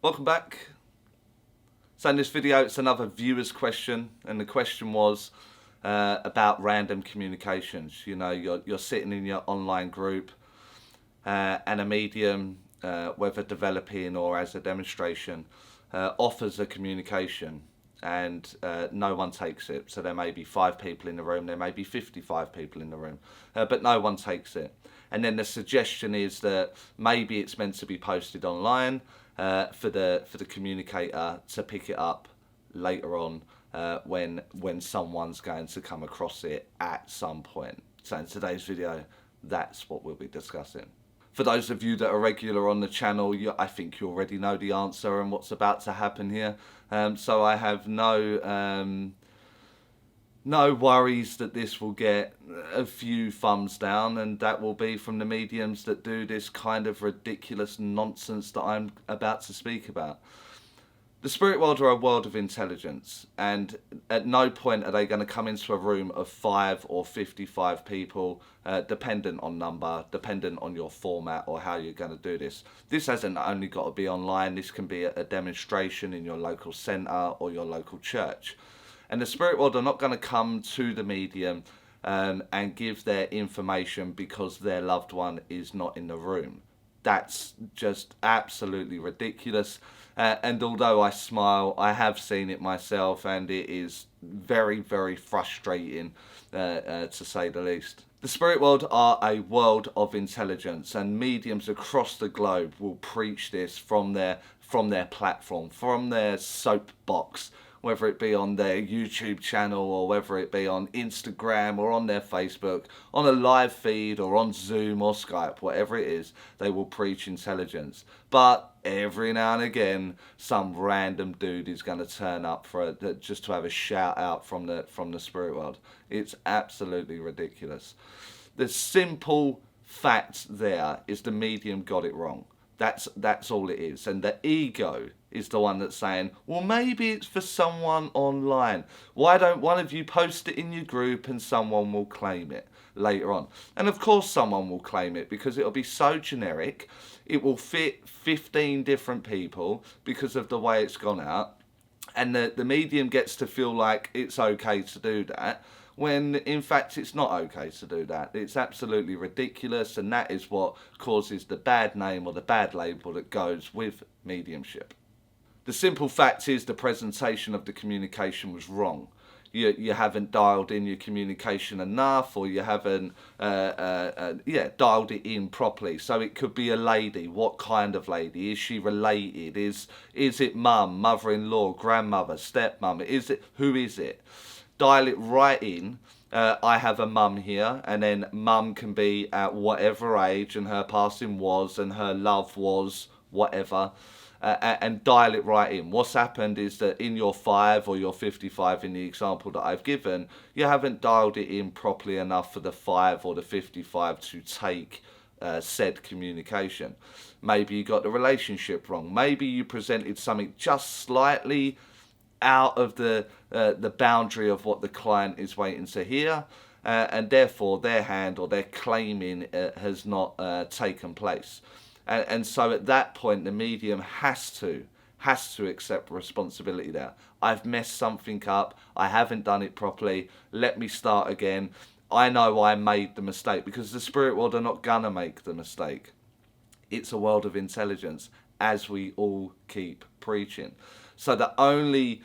Welcome back. So in this video it's another viewer's question, and the question was about random communications. You know, you're sitting in your online group and a medium, whether developing or as a demonstration, offers a communication and no one takes it. So there may be 5 people in the room, there may be 55 people in the room, but no one takes it. And then the suggestion is that maybe it's meant to be posted online for the communicator to pick it up later on when someone's going to come across it at some point. So in today's video, that's what we'll be discussing. For those of you that are regular on the channel, I think you already know the answer and what's about to happen here. So I have no worries that this will get a few thumbs down, and that will be from the mediums that do this kind of ridiculous nonsense that I'm about to speak about. The spirit world are a world of intelligence, and at no point are they going to come into a room of 5 or 55 people, dependent on number, dependent on your format or how you're going to do this. This hasn't only got to be online, this can be a demonstration in your local centre or your local church. And the spirit world are not going to come to the medium and give their information because their loved one is not in the room. That's just absolutely ridiculous. And although I smile, I have seen it myself, and it is very, very frustrating, to say the least. The spirit world are a world of intelligence, and mediums across the globe will preach this from their platform, from their soapbox, whether it be on their YouTube channel or whether it be on Instagram or on their Facebook, on a live feed or on Zoom or Skype, whatever it is, they will preach intelligence. But every now and again, some random dude is going to turn up just to have a shout out from the spirit world. It's absolutely ridiculous. The simple fact there is the medium got it wrong. That's all it is. And the ego is the one that's saying, well, maybe it's for someone online. Why don't one of you post it in your group and someone will claim it later on? And of course someone will claim it, because it'll be so generic. It will fit 15 different people because of the way it's gone out. And the medium gets to feel like it's okay to do that, when in fact it's not okay to do that. It's absolutely ridiculous, and that is what causes the bad name or the bad label that goes with mediumship. The simple fact is the presentation of the communication was wrong. You haven't dialed in your communication enough, or you haven't dialed it in properly. So it could be a lady. What kind of lady? Is she related? Is it mum, mother-in-law, grandmother, stepmum? Who is it? Dial it right in. I have a mum here, and then mum can be at whatever age, and her passing was, and her love was whatever. And dial it right in. What's happened is that in your 5 or your 55 in the example that I've given, you haven't dialed it in properly enough for the 5 or the 55 to take said communication. Maybe you got the relationship wrong. Maybe you presented something just slightly out of the boundary of what the client is waiting to hear, and therefore their hand or their claiming has not taken place. And so at that point, the medium has to accept responsibility there. I've messed something up. I haven't done it properly. Let me start again. I know I made the mistake, because the spirit world are not gonna make the mistake. It's a world of intelligence, as we all keep preaching. So the only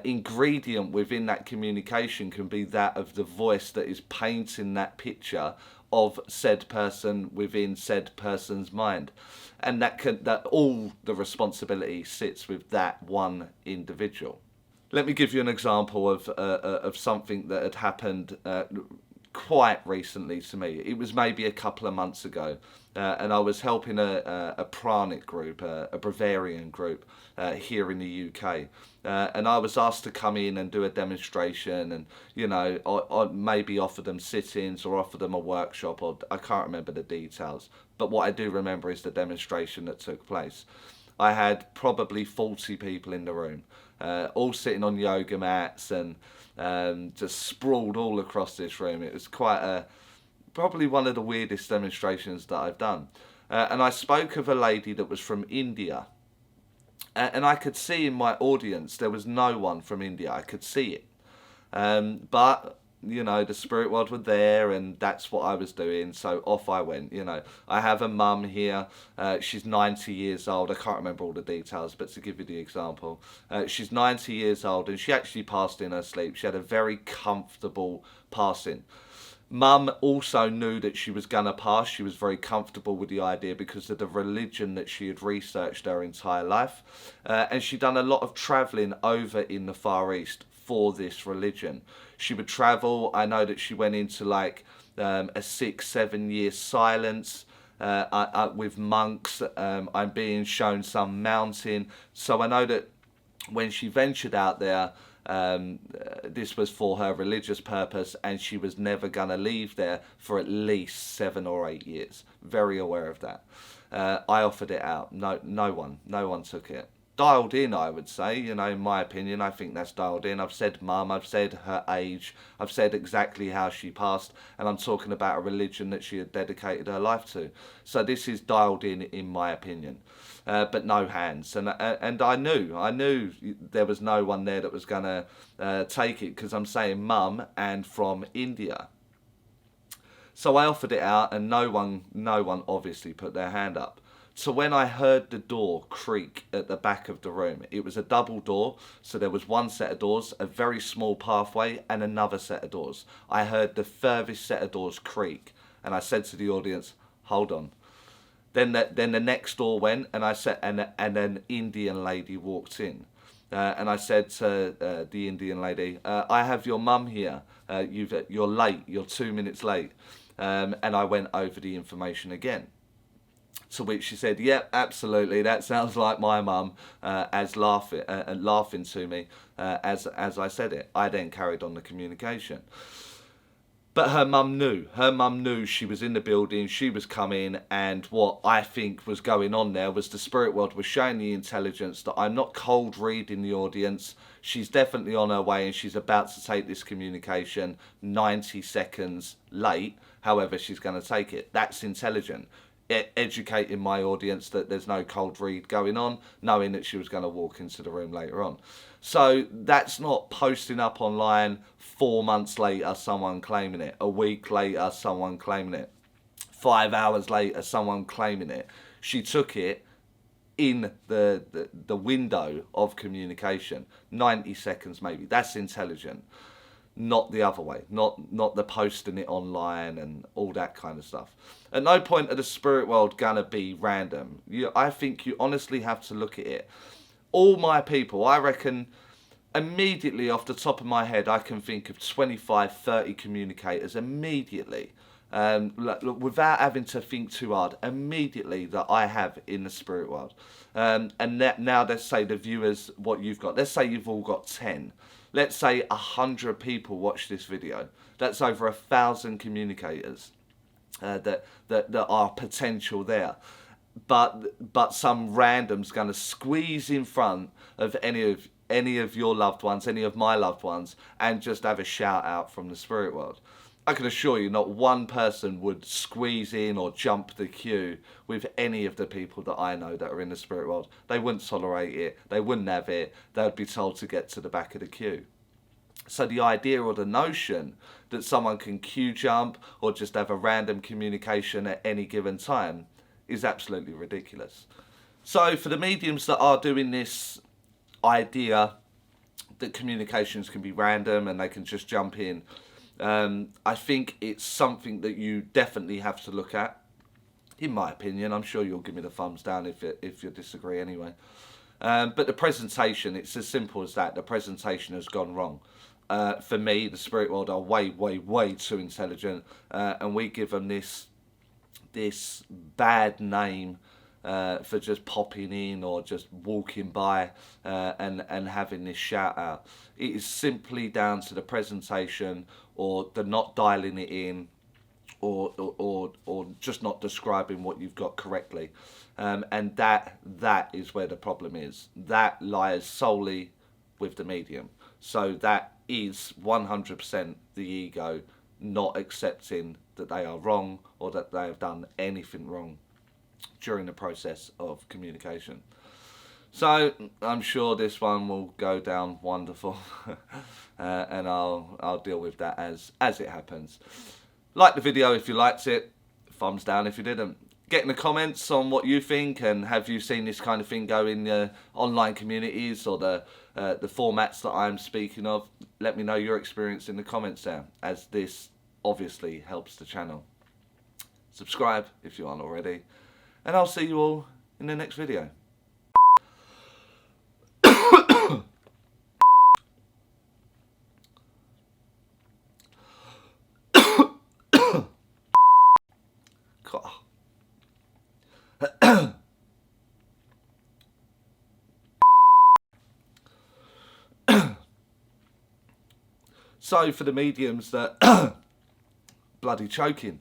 ingredient within that communication can be that of the voice that is painting that picture of said person within said person's mind, and that all the responsibility sits with that one individual. Let me give you an example of something that had happened quite recently to me. It was maybe a couple of months ago, and I was helping a pranic group, a Bavarian group here in the UK, and I was asked to come in and do a demonstration, and I maybe offer them sit-ins or offer them a workshop, or I can't remember the details, but what I do remember is the demonstration that took place. I had probably 40 people in the room, all sitting on yoga mats and just sprawled all across this room. It was probably one of the weirdest demonstrations that I've done. And I spoke of a lady that was from India. And I could see in my audience there was no one from India. I could see it. But you know, the spirit world were there, and that's what I was doing, so off I went. You know, I have a mum here. She's 90 years old. I can't remember all the details, but to give you the example, she's 90 years old, and she actually passed in her sleep. She had a very comfortable passing. Mum also knew that she was gonna pass. She was very comfortable with the idea because of the religion that she had researched her entire life, and she'd done a lot of travelling over in the Far East for this religion. She would travel. I know that she went into like a 6-7 year silence with monks. I'm being shown some mountain, so I know that when she ventured out there, this was for her religious purpose, and she was never going to leave there for at least 7 or 8 years. Very aware of that. I offered it out. No one took it. Dialed in, I would say. You know, in my opinion, I think that's dialed in. I've said mum, I've said her age, I've said exactly how she passed, and I'm talking about a religion that she had dedicated her life to. So this is dialed in my opinion. But no hands, and I knew there was no one there that was gonna take it, because I'm saying mum and from India. So I offered it out, and no one obviously put their hand up. So when I heard the door creak at the back of the room, it was a double door, so there was one set of doors, a very small pathway, and another set of doors. I heard the furthest set of doors creak, and I said to the audience, "Hold on." Then the next door went, and I said, and an Indian lady walked in, and I said to the Indian lady, "I have your mum here. You're late. You're 2 minutes late." And I went over the information again. To which she said, "Yep, absolutely. That sounds like my mum," as laughing to me as I said it. I then carried on the communication. But her mum knew. Her mum knew she was in the building, she was coming, and what I think was going on there was the spirit world was showing the intelligence that I'm not cold reading the audience. She's definitely on her way, and she's about to take this communication 90 seconds late. However, she's going to take it. That's intelligent. Educating my audience that there's no cold read going on, knowing that she was going to walk into the room later on. So that's not posting up online 4 months later, someone claiming it. A week later, someone claiming it. 5 hours later, someone claiming it. She took it in the window of communication. 90 seconds maybe. That's intelligent. Not the other way, not the posting it online and all that kind of stuff. At no point are the spirit world gonna be random. I think you honestly have to look at it. All my people, I reckon, immediately off the top of my head, I can think of 25, 30 communicators immediately, without having to think too hard, immediately that I have in the spirit world. And now let's say the viewers, what you've got, let's say you've all got 10. Let's say 100 people watch this video. That's over 1,000 communicators that are potential there. But some random's going to squeeze in front of any of your loved ones, any of my loved ones, and just have a shout out from the spirit world. I can assure you, not one person would squeeze in or jump the queue with any of the people that I know that are in the spirit world. They wouldn't tolerate it. They wouldn't have it. They would be told to get to the back of the queue. So the idea or the notion that someone can queue jump or just have a random communication at any given time is absolutely ridiculous. So for the mediums that are doing this idea that communications can be random and they can just jump in, I think it's something that you definitely have to look at. In my opinion, I'm sure you'll give me the thumbs down if you disagree anyway. But the presentation, it's as simple as that. The presentation has gone wrong. For me, the spirit world are way, way, way too intelligent, and we give them this bad name for just popping in or just walking by and having this shout out. It is simply down to the presentation or the not dialing it in or just not describing what you've got correctly. And that is where the problem is. That lies solely with the medium. So that is 100% the ego not accepting that they are wrong or that they have done anything wrong during the process of communication. So I'm sure this one will go down wonderful, and I'll deal with that as it happens. Like the video if you liked it, thumbs down if you didn't. Get in the comments on what you think, and have you seen this kind of thing go in online communities or the formats that I'm speaking of. Let me know your experience in the comments there, as this obviously helps the channel. Subscribe if you aren't already, and I'll see you all in the next video. So for the mediums that bloody choking.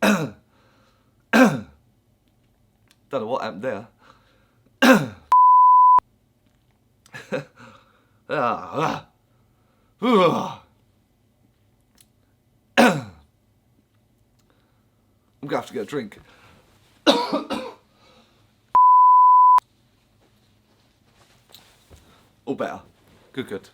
Don't know what happened there. I'm gonna have to get a drink. All better. Good.